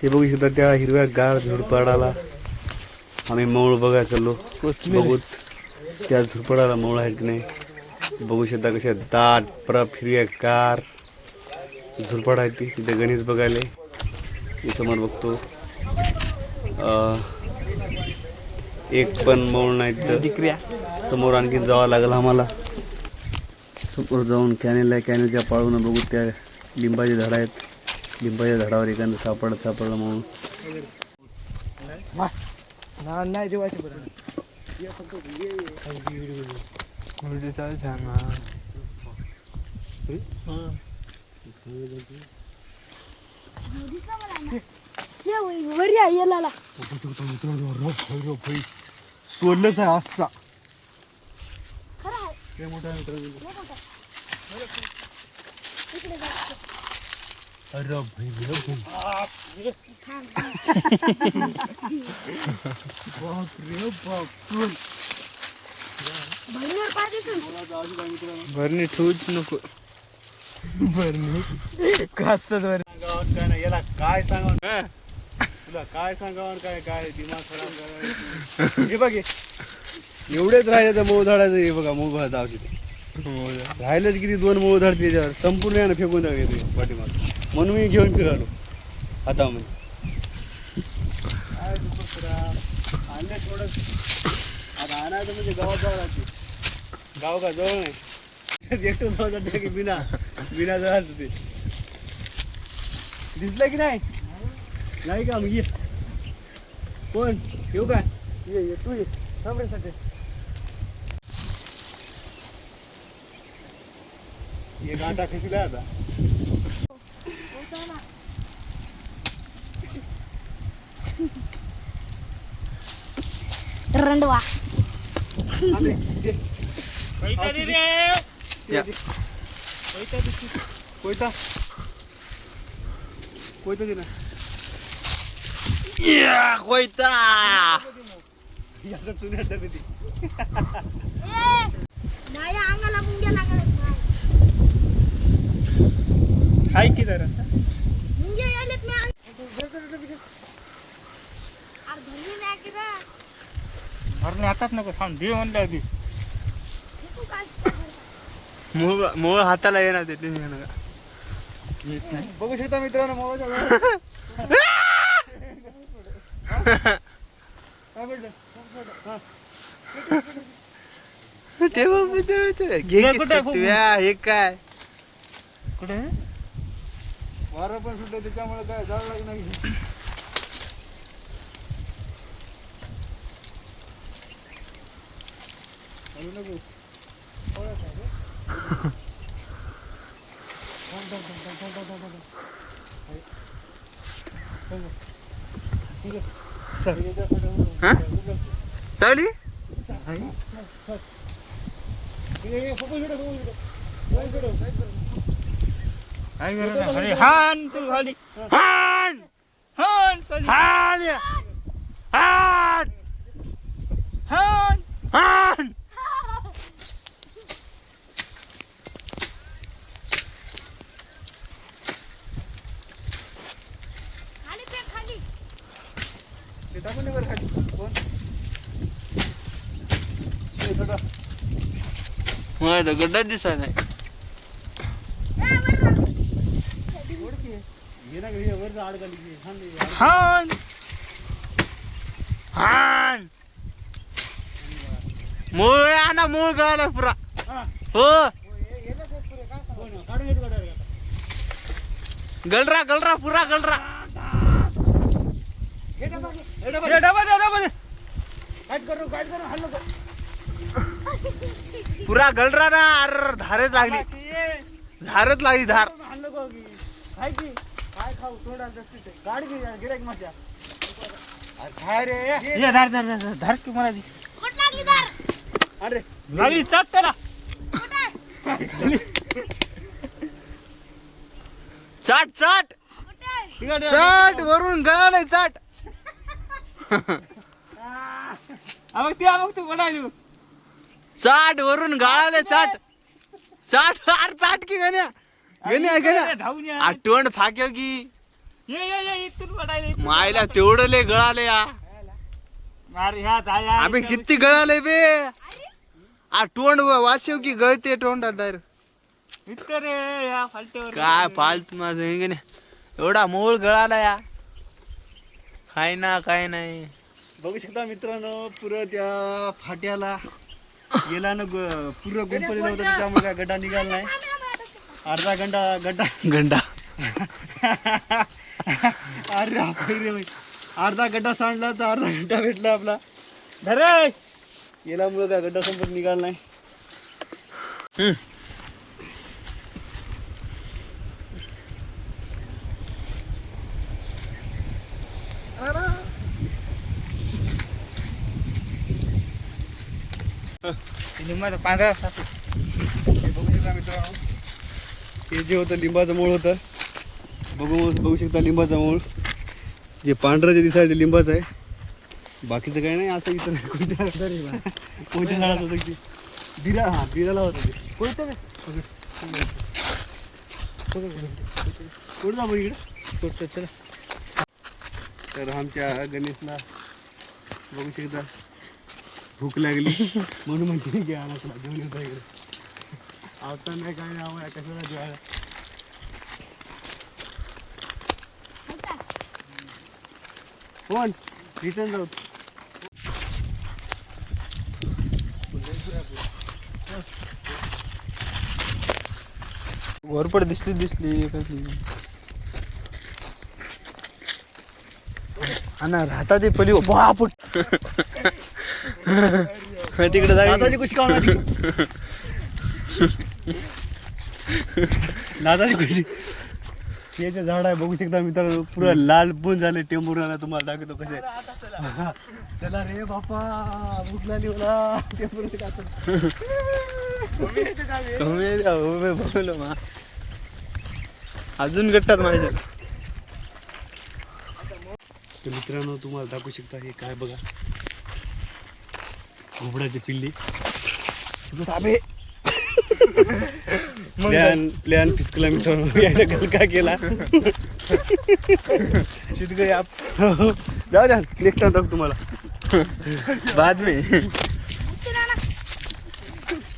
हे बघू शकता त्या हिरव्या गार झुडपाडाला आम्ही मऊळ बघायला चाललो. बघूत त्या झुडपाडाला मऊळ आहेत की नाही. बघू शकता कशा दाट परत हिरव्या गार झुडपाड आहेत. तिथे गणेश बघायला मी समोर बघतो. एक पण मऊळ नाही. समोर आणखी जावं लागेल आम्हाला. समोर जाऊन कॅनेल आहे. कॅनेलच्या पाळून बघू त्या लिंबाचे झाड आहेत. लिंबाच्या झाडावर एखादं सापडलं म्हणून नाही जेवायचं बरं सोडलंच आहे असा मोठा अरे भरणी ठेवूच नको. भरणी कास्त गावात काय नाही. याला काय सांगावं तुला काय सांगावं काय काय दिमाग खराब करायचं. हे बघ एवढेच राहिले तर मऊ झाडाचं. हे बघा मऊ झाड राहिलेच किती 2 मऊ झाड त्याच्यावर संपूर्ण यानं फेकून टाकायचे पाठीमाग. म्हणून मी घेऊन फिरालो हातामध्ये. काय आणले थोडं आता आणायचं म्हणजे गावात जावं लागते. गाव का जवळ नाही. एकटं जाऊ जाते की बिना जळाचं ते दिसलं की नाही. नाही का मग ये कोण येऊ काय ये तू ये थांबण्यासाठी. ये गाठा खेचला आता. रंडवा कोयता दिला कोयता नाही अंगाला मुंग्या लागल्या. हाय की जरा मुंग्या आलेत ना. अरे धरली नाही की रे. भरणे हातात नको थांब दे म्हणलं आधी. तू काय मोळ हाताला येणार ते बघू शकता मित्रांनो मोबाईल हे काय कुठे वारं पण सुटलं त्याच्यामुळे काय जाळ लागलं नाही. चावली हान तू खाली हान हान हान हान हान हान. खाली पे खाली. टाकून दे बरं खाली. कोण मला गड्डा दिसा नाही. हान हान मूळ आणा मूळ गळाला पुरा. हो गलरा गलरा पुरा गलरा. पुरा गलरा ना. अर धारच लागली धारच लागली धार. काय खाऊ थोडा गाडी गिरायक माझ्या धार धार धार धार की मला दी. कुठं लागली दार. अरे लागली चाट त्याला. चाट चाट चाट वरून गळालंय चाट. मग तू म्हणाली चाट वरून गाळाले चाट चाट. अरे चाट की गण्या गण्या गण्या आठवण फाक्यो की मायला तेवढं लय गळाले या आम्ही किती गळाले बे आ तोंड वाचव की गळते तोंडात डायरेक्ट काय फालतू माझं हे नाही एवढा मूळ गळाला या काय ना काय नाही बघू शकता मित्रांनो पुरं त्या फाट्याला गेला ना पुरं गुंपलेलं होतं त्याच्यामुळे काय गड्डा निघाला नाही अर्धा गड्डा गंडा अर्धा गड्डा सांडला तर अर्धा गड्डा भेटला आपला गेल्यामुळे काय गड्डा संपत निघाला नाही पांढरा बघू शकता मित्रांनो हे जे होतं लिंबाचं मूळ होतं बघू शकता लिंबाचं मूळ जे पांढरं जे दिसायचं लिंबाचं आहे बाकीचं काही नाही असं इतर कोणत्या झाडात होतं की बिराला होतं ते कोणतं कोणतं इकडे चला तर आमच्या गणेशला बघू शकता भूक लागली म्हणून म्हणते की आला तुला घेऊन येतो इकडे आता नाही काय नाही आम्हाला कशाला जेवायला कोण रिटर्न जाऊ घोरपड दिसली आणि राहता ते पली बापट तिकडे दादाची कुशी खाऊन दादाची कुशी याचे झाड आहे बघू शकता मित्रांनो पुरा लाल पण झाले टेंबूरला तुम्हाला दाखवतो कसे त्याला रे बापा भूक लागली मला टेंबूर अजून गट्टात माझ्या तर मित्रांनो तुम्हाला दाखवू शकता हे काय बघा घोबडाची पिल्ली प्लॅन फिसकला मित्रांनो यायला काय केला जाऊ द्या नेक्स्ट टाइम दाखव तुम्हाला बाद में